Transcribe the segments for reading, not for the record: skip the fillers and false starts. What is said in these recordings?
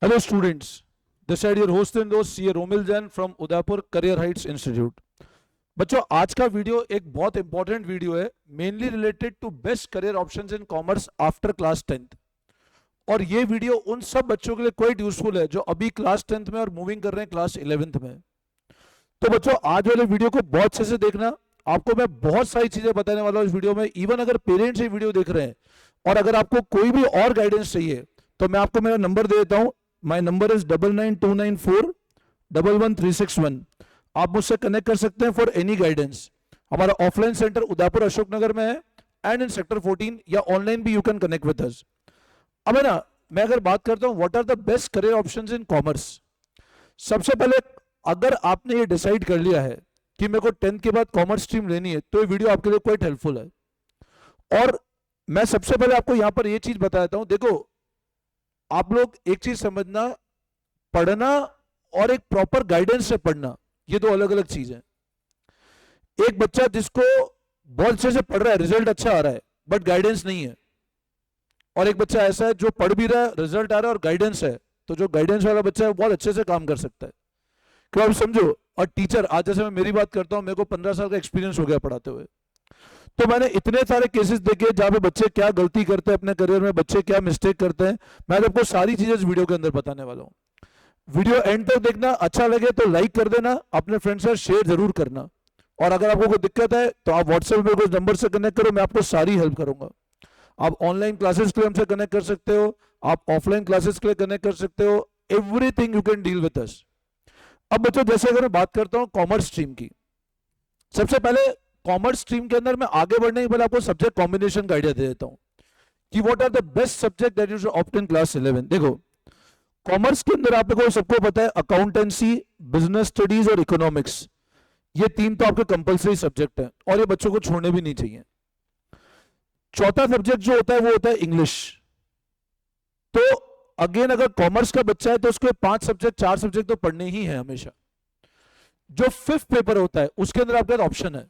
Hello students, this side your host and host CA Romil Jain from Udaipur Career Heights Institute. बच्चों आज का video एक बहुत important video है, mainly related to best career options in commerce after class 10th। और ये video उन सब बच्चों के लिए क्वाइट यूजफुल है जो अभी क्लास 10th में और मूविंग कर रहे हैं क्लास 11th में। तो बच्चों आज वाले वीडियो को बहुत अच्छे से देखना, आपको मैं बहुत सारी चीजें बताने वाला हूँ इस वीडियो में। इवन अगर पेरेंट्स ये वीडियो देख रहे हैं और अगर आपको कोई भी और गाइडेंस चाहिए तो मैं आपको मेरा नंबर दे देता हूँ। My number is 9929411361। आप मुझसे कनेक्ट कर सकते हैं फॉर एनी गाइडेंस। हमारा ऑफलाइन सेंटर उदयपुर अशोक नगर में है एंड इन सेक्टर 14, या ऑनलाइन भी you can connect with us. अब है ना, मैं अगर बात करता हूं what are the best career options in commerce. सबसे पहले अगर आपने ये डिसाइड कर लिया है कि मेरे को 10th के बाद कॉमर्स स्ट्रीम लेनी है तो ये वीडियो आपके लिए क्वाइट हेल्पफुल है। और मैं सबसे पहले आपको यहां पर ये चीज बताता हूं, देखो आप लोग एक चीज समझना, पढ़ना और एक प्रॉपर गाइडेंस से पढ़ना ये दो अलग अलग चीज है। एक बच्चा जिसको बहुत अच्छे से पढ़ रहा है, रिजल्ट अच्छा आ रहा है बट गाइडेंस नहीं है, और एक बच्चा ऐसा है जो पढ़ भी रहा है, रिजल्ट आ रहा है और गाइडेंस है। तो जो गाइडेंस वाला बच्चा है बहुत अच्छे से काम कर सकता है। क्यों, आप समझो। और टीचर, आज जैसे मैं मेरी बात करता हूं, मेरे को 15 साल का एक्सपीरियंस हो गया पढ़ाते हुए, तो मैंने इतने सारे केसेस देखे जहां पे बच्चे क्या गलती करते हैं अपने करियर में, बच्चे क्या मिस्टेक करते हैं। मैं आपको सारी चीजें इस वीडियो के अंदर बताने वाला हूं। वीडियो एंड तक देखना, अच्छा लगे तो लाइक कर देना, अपने फ्रेंड्स से शेयर जरूर करना। और अगर आपको कोई दिक्कत है तो आप व्हाट्सएप पे कुछ नंबर से कनेक्ट करो, मैं आपको सारी हेल्प करूंगा। आप ऑनलाइन क्लासेस के लिए हमसे कनेक्ट कर सकते हो, आप ऑफलाइन क्लासेस के लिए कनेक्ट कर सकते हो, everything you can deal with us. अब बच्चों जैसे अगर मैं बात करता हूं कॉमर्स स्ट्रीम की, सबसे पहले कॉमर्स स्ट्रीम के अंदर मैं आगे बढ़ने के पहले आपको सब्जेक्ट कॉम्बिनेशन का आइडिया दे देता हूं कि what are the best subject that you should opt in class 11। देखो कॉमर्स के अंदर आप लोगों को सबको पता है अकाउंटेंसी, बिजनेस स्टडीज और इकोनॉमिक्स, ये तीन तो आपके कंपलसरी सब्जेक्ट हैं और ये बच्चों को छोड़ने भी नहीं चाहिए। चौथा सब्जेक्ट जो होता है वो होता है इंग्लिश। तो अगेन अगर कॉमर्स का बच्चा है तो उसके 5 सब्जेक्ट 4 सब्जेक्ट तो पढ़ने ही है हमेशा। जो 5th पेपर होता है उसके अंदर आपके पास ऑप्शन है,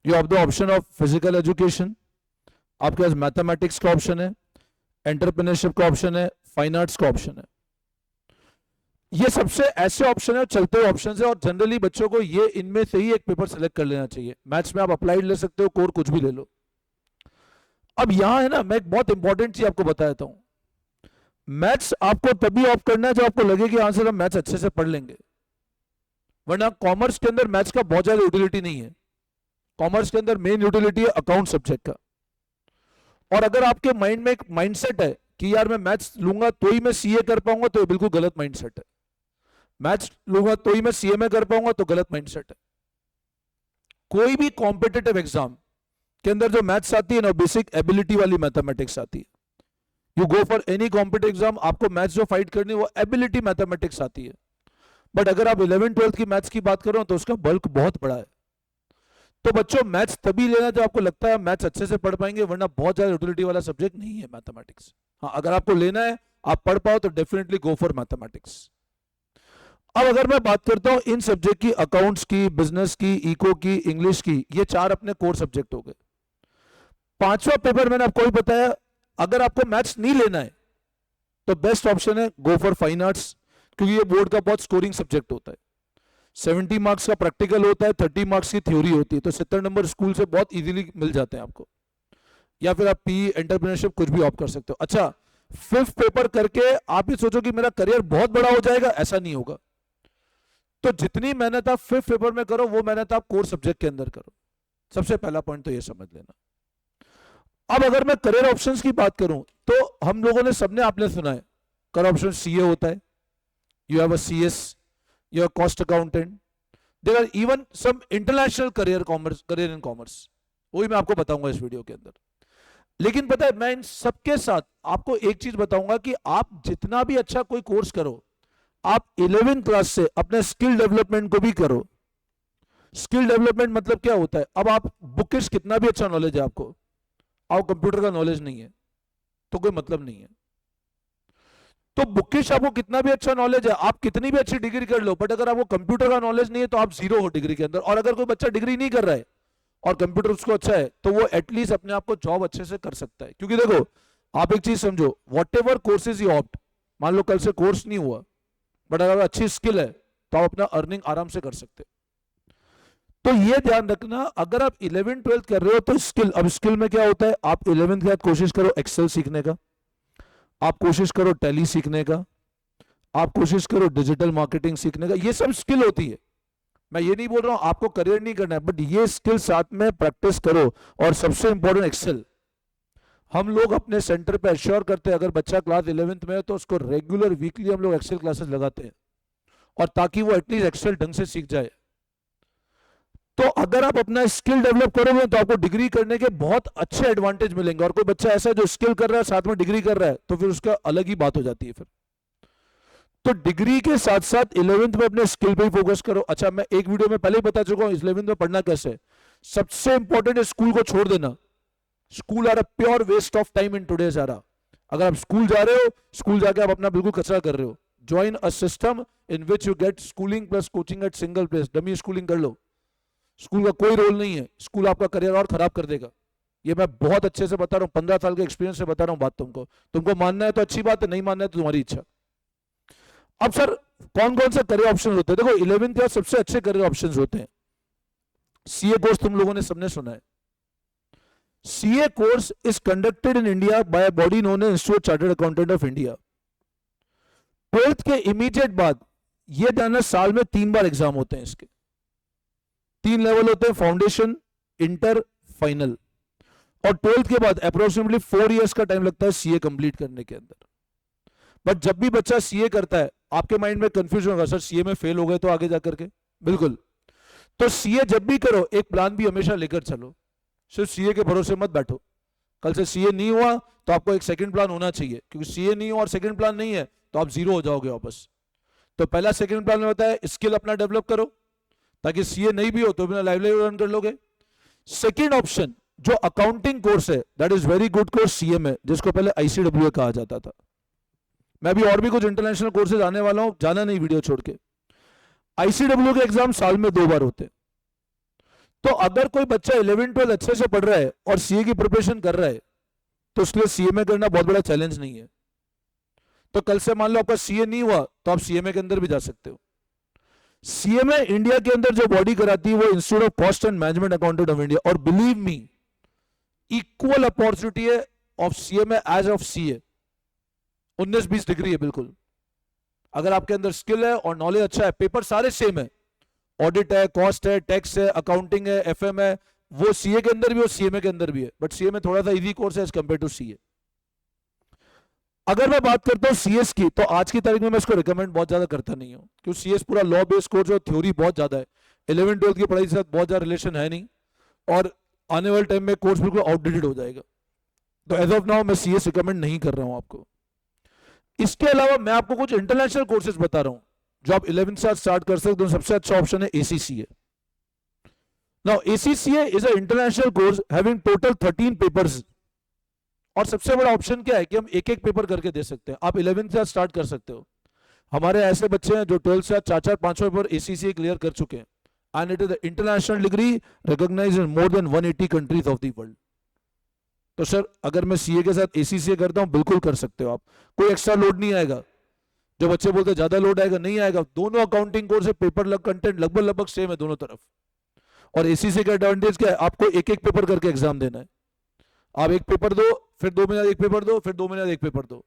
you have the option of physical education, आपके पास मैथमेटिक्स का ऑप्शन है, एंटरप्रेन्योरशिप का ऑप्शन है, फाइन आर्ट्स का ऑप्शन है। ये सबसे ऐसे ऑप्शन है, चलते हुए ऑप्शन है, और जनरली बच्चों को ये इनमें से ही एक पेपर सेलेक्ट कर लेना चाहिए। मैथ्स में आप अप्लाइड ले सकते हो, कोर कुछ भी ले लो। अब यहां है ना, मैं एक बहुत इंपॉर्टेंट चीज आपको बता देता हूं। मैथ्स आपको तभी ऑफ करना है जब आपको लगे कि यहां से हम मैथ्स अच्छे से पढ़ लेंगे, वरना कॉमर्स के अंदर मैथ्स का बहुत ज्यादा यूटिलिटी नहीं है। कॉमर्स के अंदर मेन यूटिलिटी है अकाउंट सब्जेक्ट का। और अगर आपके माइंड में एक माइंडसेट है कि यार मैं मैथ्स लूंगा तो ही मैं सीए कर पाऊंगा, तो ये बिल्कुल गलत माइंडसेट है। मैथ्स लूंगा तो ही मैं सीए में कर पाऊंगा, तो गलत माइंडसेट है। कोई भी कॉम्पिटिटिव एग्जाम के अंदर जो मैथ्स आती है ना, बेसिक एबिलिटी वाली मैथमेटिक्स आती है। You go for any competitive exam, आपको मैथ्स जो फाइट करनी है वो एबिलिटी मैथमेटिक्स आती है। बट अगर आप 11th-12th की मैथ्स की बात करो तो उसका बल्क बहुत बड़ा है। तो बच्चों मैथ्स तभी लेना जब आपको लगता है मैथ्स अच्छे से पढ़ पाएंगे, वरना बहुत ज्यादा यूटिलिटी वाला सब्जेक्ट नहीं है मैथमेटिक्स। हाँ, अगर आपको लेना है, आप पढ़ पाओ तो डेफिनेटली गो फॉर मैथमेटिक्स। अब अगर मैं बात करता हूं इन सब्जेक्ट की, अकाउंट्स की, बिजनेस की, इको की, इंग्लिश की, ये 4 अपने कोर सब्जेक्ट हो गए। 5वां पेपर मैंने आपको ही बताया, अगर आपको मैथ्स नहीं लेना है तो बेस्ट ऑप्शन है गो फॉर फाइन आर्ट्स, क्योंकि ये बोर्ड का बहुत स्कोरिंग सब्जेक्ट होता है। 70 मार्क्स का प्रैक्टिकल होता है, 30 मार्क्स की थ्योरी होती है, तो 70 नंबर स्कूल से बहुत इजीली मिल जाते हैं आपको। या फिर आप पी, एंटरप्रेन्योरशिप कुछ भी ऑप्ट कर सकते हो। अच्छा, 5th पेपर करके आप ही सोचो कि मेरा करियर बहुत बड़ा हो जाएगा, ऐसा नहीं होगा। तो जितनी मेहनत आप 5th पेपर में करो वो मेहनत आप कोर सब्जेक्ट के अंदर करो। सबसे पहला पॉइंट तो ये समझ लेना। अब अगर मैं करियर ऑप्शंस की बात करूं तो हम लोगों ने, सबने आपने सुना है करियर ऑप्शन सीए होता है, you have a CS, you are cost accountant, there are even some international career in commerce, वही मैं आपको बताऊंगा इस वीडियो के अंदर। लेकिन पता है, मैं इन सबके साथ आपको एक चीज बताऊंगा कि आप जितना भी अच्छा कोई कोर्स करो, आप 11th क्लास से अपने स्किल डेवलपमेंट को भी करो। स्किल डेवलपमेंट मतलब क्या होता है, अब आप बुकिश कितना भी अच्छा नॉलेज है आपको, और कंप्यूटर का नॉलेज नहीं है तो कोई मतलब नहीं है। तो बुकिश आपको कितना भी अच्छा नॉलेज है, आप कितनी भी अच्छी डिग्री कर लो, बट अगर आपको कंप्यूटर का नॉलेज नहीं है तो आप जीरो हो डिग्री के अंदर। और अगर कोई बच्चा डिग्री नहीं कर रहा है और कंप्यूटर उसको अच्छा है तो वो एटलीस्ट अपने आप को जॉब अच्छे से कर सकता है। क्योंकि देखो आप एक चीज समझो, what ever courses you opt, मान लो कल से कोर्स नहीं हुआ, बट अगर अच्छी स्किल है तो आप अपना अर्निंग आराम से कर सकते। तो ये ध्यान रखना, अगर आप 11th-12th कर रहे हो तो स्किल, अब स्किल में क्या होता है, आप 11th के बाद कोशिश करो एक्सेल सीखने का, आप कोशिश करो टैली सीखने का, आप कोशिश करो डिजिटल मार्केटिंग सीखने का, ये सब स्किल होती है। मैं ये नहीं बोल रहा हूं आपको करियर नहीं करना है, बट ये स्किल साथ में प्रैक्टिस करो। और सबसे इंपॉर्टेंट एक्सेल, हम लोग अपने सेंटर पे एश्योर करते हैं अगर बच्चा क्लास 11th में है तो उसको रेगुलर वीकली हम लोग एक्सेल क्लासेस लगाते हैं, और ताकि वो एटलीस्ट एक्सेल ढंग से सीख जाए। तो अगर आप अपना स्किल डेवलप करोगे तो आपको डिग्री करने के बहुत अच्छे एडवांटेज मिलेंगे। और कोई बच्चा ऐसा जो स्किल कर रहा है साथ में डिग्री कर रहा है तो फिर उसका अलग ही बात हो जाती है फिर। तो डिग्री के साथ साथ 11th में अपने स्किल पे ही फोकस करो। अच्छा, मैं एक वीडियो में पहले ही बता चुका हूं 11th में पढ़ना कैसे है। सबसे इंपॉर्टेंट है स्कूल को छोड़ देना। School are a pure waste of time in today's era. अगर आप स्कूल जा रहे हो, स्कूल जाके आप अपना बिल्कुल कचरा कर रहे हो। Join a system in which you get schooling plus coaching at single place. Dummy schooling कर लो, स्कूल का कोई रोल नहीं है। स्कूल आपका करियर और खराब कर देगा। ये मैं बहुत अच्छे से बता रहा हूँ, 15 साल के एक्सपीरियंस से बता रहा हूँ बात। तुमको मानना है तो अच्छी बात है, नहीं मानना है तो तुम्हारी इच्छा। अब सर कौन कौन से करियर ऑप्शन होते हैं? देखो 11th के सबसे अच्छे करियर ऑप्शंस होते हैं। सीए कोर्स तुम लोगों ने सबने सुना है। CA course is conducted in India by a body known as institute chartered accountant of India. 12th के इमीडिएट बाद ये जानना, साल में 3 बार एग्जाम होते हैं इसके। 3 लेवल होते हैं, फाउंडेशन, इंटर, फाइनल। और 12th के बाद अप्रोक्सीमेटली 4 इयर्स का टाइम लगता है सीए कंप्लीट करने के अंदर। बट जब भी बच्चा सीए करता है, आपके माइंड में कंफ्यूजन होगा, सर सीए में फेल हो गए तो आगे जाकर के। बिल्कुल, तो सीए जब भी करो एक प्लान भी हमेशा लेकर चलो। सिर्फ सीए के भरोसे मत बैठो। कल से सीए नहीं हुआ तो आपको एक सेकंड प्लान होना चाहिए, क्योंकि सीए नहीं हुआ और सेकंड प्लान नहीं है तो आप जीरो हो जाओगे वापस। तो पहला सेकंड प्लान में होता है स्किल अपना डेवलप करो, ताकि सीए नहीं भी हो तो बिना लाइवलीहुड रन कर लोगे। सेकंड ऑप्शन जो अकाउंटिंग कोर्स है, that is very good course CA में, जिसको पहले आईसीडब्ल्यूए कहा जाता था। मैं भी और भी कुछ इंटरनेशनल कोर्सेज आने वाला हूं, जाना नहीं वीडियो छोड़ के। आईसीडब्ल्यू के एग्जाम साल में 2 बार होते हैं। तो अगर कोई बच्चा 11-12 अच्छे से पढ़ रहा है और सीए की प्रिपरेशन कर रहा है तो उसके लिए सीए में करना बहुत बड़ा चैलेंज नहीं है। तो कल से मान लो आपका सीए नहीं हुआ तो आप सीएमए के अंदर भी जा सकते हो। सीएमए इंडिया के अंदर जो बॉडी कराती है वो institute of cost and management accountant of India. और बिलीव मी, इक्वल अपॉर्चुनिटी है of CMA as of CA. 19-20 degree है बिल्कुल। अगर आपके अंदर स्किल है और नॉलेज अच्छा है, पेपर सारे सेम है, ऑडिट है, कॉस्ट है, टैक्स है, अकाउंटिंग है, एफएम है, वो सीए के अंदर भी और सीएमए के अंदर भी है। बट सीए में थोड़ा सा इजी कोर्स है एज कंपेयर टू सीए। अगर मैं बात करता हूं सीएस की, तो आज की तारीख में मैं इसको रिकमेंड बहुत ज्यादा करता नहीं हूं, क्योंकि सीएस पूरा लॉ बेस्ड कोर्स और थ्योरी बहुत ज्यादा है। 11-12 की पढ़ाई के साथ बहुत ज्यादा रिलेशन है नहीं, और आने वाले टाइम में कोर्स बिल्कुल आउटडेटेड हो जाएगा। तो एज ऑफ नाउ मैं सीएस रिकमेंड नहीं कर रहा हूं आपको। इसके अलावा मैं आपको कुछ इंटरनेशनल कोर्सेज बता रहा हूं जो आप 11th से स्टार्ट कर सकते हो। सबसे अच्छा ऑप्शन है ACCA. Now ACCA is a international course having total 13 papers. और सबसे बड़ा ऑप्शन क्या है कि हम एक एक पेपर करके दे सकते हैं। आप 11th से स्टार्ट कर सकते हो। हमारे ऐसे बच्चे हैं जो 12th से 4-4-5 पेपर एसीसीए क्लियर कर चुके हैं, and it is the international degree recognised in more than 180 countries of the world. तो सर अगर मैं सीए के साथ एसीसीए करता हूं, बिल्कुल कर सकते हो आप, कोई एक्स्ट्रा लोड नहीं आएगा। जो बच्चे बोलते हैं ज्यादा लोड आएगा, नहीं आएगा। दोनों अकाउंटिंग कोर्स है, पेपर कंटेंट लगभग सेम है दोनों तरफ। और एसीसीए का एडवांटेज क्या है, आपको एक एक पेपर करके एग्जाम देना है। आप एक पेपर दो, फिर 2 महीने एक पेपर दो, फिर 2 महीने एक पेपर दो।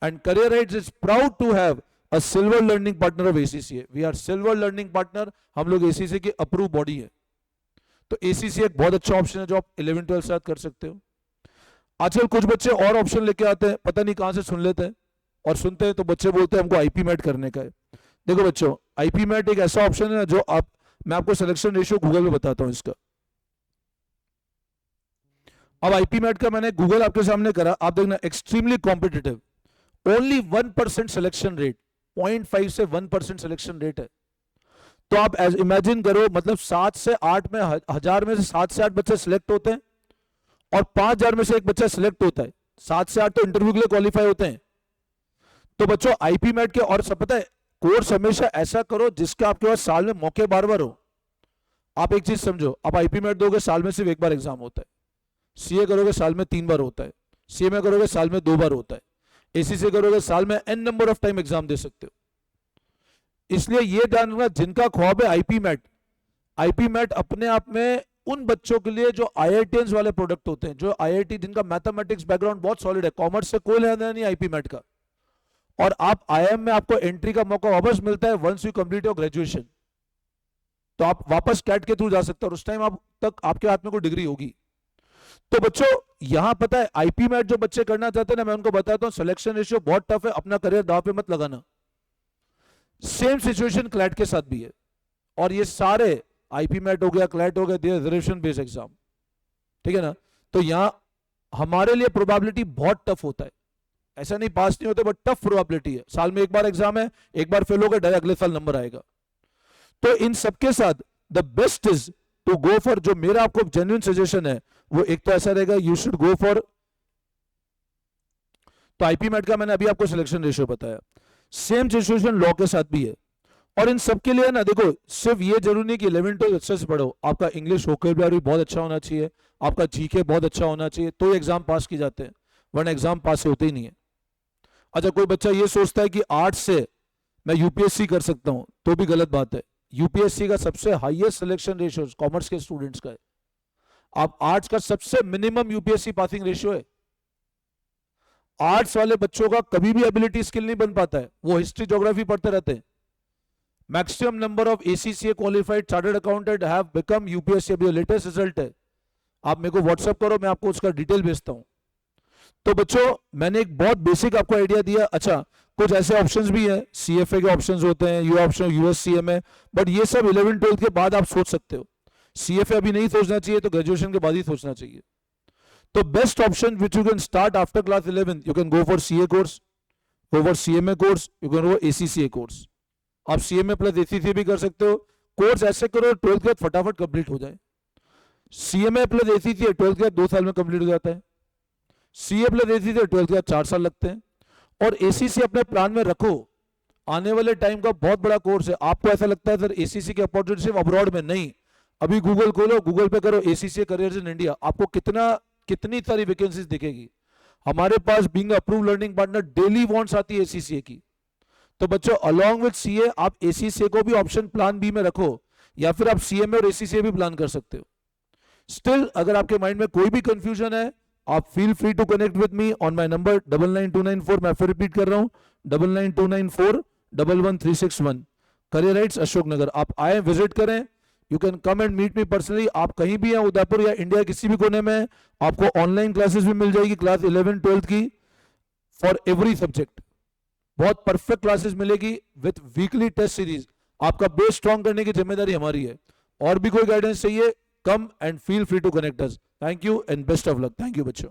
And career rights is proud to have a silver learning partner of ACCA. We are silver learning partner, हम लोग एसीसीए की अप्रूव बॉडी है। तो एसीसीए एक बहुत अच्छा ऑप्शन है जो आप 11-12 साथ कर सकते हो। आजकल कुछ बच्चे और ऑप्शन लेके आते हैं, पता नहीं कहां से सुन लेते हैं, और सुनते हैं तो बच्चे बोलते हैं हमको आईपी मैट करने का है। देखो बच्चों, आईपी मैट एक ऐसा ऑप्शन है जो आप, मैं आपको सिलेक्शन रेशियो गूगल में बताता हूं इसका। अब आईपी मैट का मैंने गूगल आपके सामने करा, आप देखना extremely competitive, only 1% selection rate, 0.5 से 1% सिलेक्शन रेट है। तो आप इमेजिन करो, मतलब 7 से 8 में, 1000 में से 7 से 8 बच्चे सिलेक्ट होते हैं, और 5000 में से एक बच्चा सिलेक्ट होता है। 7 से 8 तो इंटरव्यू के लिए क्वालिफाई होते हैं। तो बच्चों आईपी मैट के, और सब पता है, कोर्स हमेशा ऐसा करो जिसका आपके पास साल में मौके बार बार हो। आप एक चीज समझो, आप आईपी मैट दोगे साल में सिर्फ 1 बार एग्जाम होता है। सीए करोगे साल में 3 बार होता है। सीएमए करोगे साल में 2 बार होता है। एसीसी करोगे साल में n number of time exam दे सकते हो। इसलिए ये ध्यान रखना, जिनका ख्वाब है आईपी मैट अपने आप में उन बच्चों के लिए जो आईआईटीएंस वाले प्रोडक्ट होते हैं, जो आईआईटी जिनका मैथमेटिक्स बैकग्राउंड बहुत सॉलिड है, कॉमर्स से कोई लेना नहीं आईपी मैट का, और आप आईआईएम में आपको एंट्री का मौका वापस मिलता है once you complete your graduation. तो आप वापस कैट के थ्रू जा सकते हो और उस टाइम आप तक आपके हाथ में कोई डिग्री होगी। तो बच्चों यहां पता है आईपी मैट जो बच्चे करना चाहते हैं ना, मैं उनको बताता हूं सिलेक्शन रेशियो बहुत टफ है, अपना करियर दांव पे मत लगाना। सेम सिचुएशन क्लैट के साथ भी है, और ये सारे आईपी मैट हो गया, क्लैट हो गया, रिजर्वेशन बेस्ड एग्जाम, ठीक है ना। तो यहां हमारे लिए प्रोबेबिलिटी बहुत टफ होता है, ऐसा नहीं पास नहीं होते, बट टफ प्रोबेबिलिटी है। साल में एक बार एग्जाम है, एक बार फेल हो गए, डायरेक्ट अगले साल नंबर आएगा। तो इन सबके साथ the best is to go for, जो मेरा आपको जेन्युइन सजेशन है वो एक तो ऐसा रहेगा, यू शुड गो फॉर, तो आईपी मैट का मैंने अभी आपको सिलेक्शन रेशियो बताया, सेम सिचुएशन लॉ के साथ भी है। और इन सबके लिए ना देखो, सिर्फ ये जरूरी नहीं कि 11 12 अच्छे से पढ़ो, आपका इंग्लिश वोकैबुलरी बहुत अच्छा होना चाहिए, आपका जीके बहुत अच्छा होना चाहिए, तो एग्जाम पास की जाते हैं, वरना एग्जाम पास होते ही नहीं है। अच्छा, कोई बच्चा ये सोचता है कि आर्ट्स से मैं यूपीएससी कर सकता हूं, तो भी गलत बात है। यूपीएससी का सबसे हाईएस्ट सिलेक्शन रेशियो कॉमर्स के स्टूडेंट्स का है, आप आर्ट्स का सबसे मिनिमम यूपीएससी पासिंग रेशियो है। आर्ट्स वाले बच्चों का कभी भी एबिलिटी स्किल नहीं बन पाता है, वो हिस्ट्री ज्योग्राफी पढ़ते रहते हैं। Maximum number of ACCA qualified chartered accountant have become UPSC, अभी लेटेस्ट रिजल्ट है, आप मेरे को व्हाट्सएप करो, मैं आपको उसका डिटेल भेजता हूं। तो बच्चों मैंने एक बहुत बेसिक आपको आइडिया दिया। अच्छा, कुछ ऐसे ऑप्शंस भी हैं, सीएफए के ऑप्शंस होते हैं, यू ऑप्शन यूएससीएम है, बट ये सब 11 12 के बाद आप सोच सकते हो। सीएफए अभी नहीं सोचना चाहिए, तो ग्रेजुएशन के बाद ही सोचना चाहिए। तो best option which you can start after class 11, you can go for CA course, go for CMA course, you can go ACCA course. आप सीएमए प्लस एसीसीए भी कर सकते हो। कोर्स ऐसे करो 12th के बाद फटाफट कंप्लीट हो जाए। सीएमए प्लस एसीसीए 12th के बाद 2 साल में कंप्लीट हो जाता है, सीए प्लस एसीसीए 12th के बाद 4 साल लगते हैं। और एसीसी अपने प्लान में रखो, आने वाले टाइम का बहुत बड़ा कोर्स है। आपको ऐसा लगता है सर एसीसी की अपॉर्चुनिटी सिर्फ अब्रॉड में, नहीं, अभी गूगल खोलो, गूगल पे करो एसीसी करियर्स इन इंडिया, आपको कितनी सारी वैकेंसीज दिखेगी। हमारे पास being approved learning partner daily wants आती है एसीसी की। तो बच्चों अलोंग विद सीए आप एसीसी को भी ऑप्शन प्लान बी में रखो, या फिर आप सीएमए और एसीसी भी प्लान कर सकते हो। स्टिल अगर आपके माइंड में कोई भी कंफ्यूजन है, आप feel free to connect with me on my number 99294, मैं फिर रिपीट कर रहा हूं 9929411361, करियर राइट्स अशोक नगर। आप आए, विजिट करें, you can come and meet me personally. आप कहीं भी हैं, उदयपुर या इंडिया किसी भी कोने में, आपको ऑनलाइन क्लासेस भी मिल जाएगी, क्लास 11 12 की फॉर एवरी सब्जेक्ट, बहुत परफेक्ट क्लासेस मिलेगी विथ वीकली टेस्ट सीरीज। आपका बेस स्ट्रॉन्ग करने की जिम्मेदारी हमारी है। और भी कोई गाइडेंस चाहिए, come and feel free to connect us. Thank you and best of luck. Thank you बच्चों।